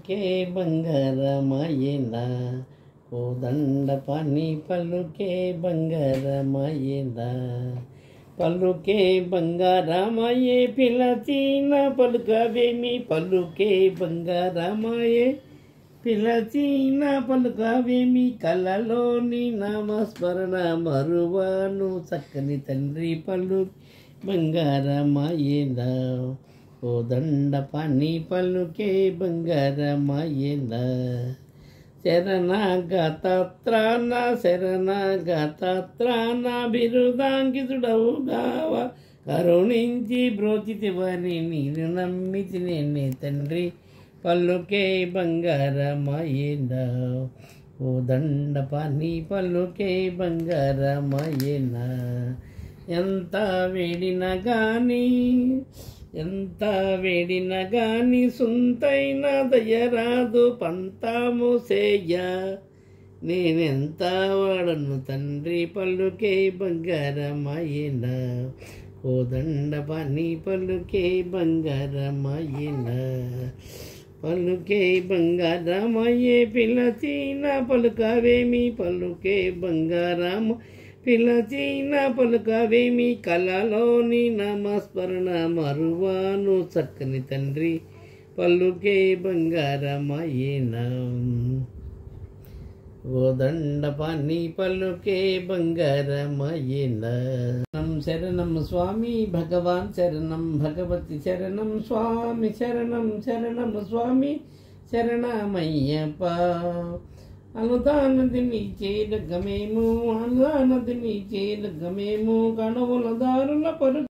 కే బంగారమాయేనా కోదండ పని పలుకే బంగారమాయేనా పలుకే బంగారమాయే పిలచిన పలుకవేమి పలుకే బంగారమాయే పిలచిన పలుకవేమి కలలోని నామస్మరణ మరువాను చక్కని తండ్రి పలు బంగారమాయేనా కోదండ పని పలుకే బంగారమాయేనా శరణాగతాత్రాణ బిరుదాంకితుడవుగావ కరుణించి బ్రోచితివని నేను నమ్మితి నేనే తండ్రి పలుకే బంగారమాయేనా కోదండ పని పలుకే బంగారమాయేనా ఎంత వేడిన గాని సొంతైన దయరాదు పంతాము సేయ నేనెంత వాడను తండ్రి పలుకే బంగారమాయేనా కోదండ పని పలుకే బంగారమాయేనా పలుకే బంగారమాయే పిలచిన పలుకవేమి పలుకే బంగారమ పిలచిన పలుకవేమి కలలోని నామస్మరణ మరువాను చక్కని తండ్రి పలుకే బంగారమాయేనా కోదండ పని పలుకే బంగారమాయేనా శరణం స్వామి భగవాన్ శరణం భగవతి శరణం స్వామి శరణం శరణం స్వామి శరణమయ్యప్ప అనుదానది నీ చేరగమేము అనుదానది నీ చేరగమేము కణవుల దారుల పరు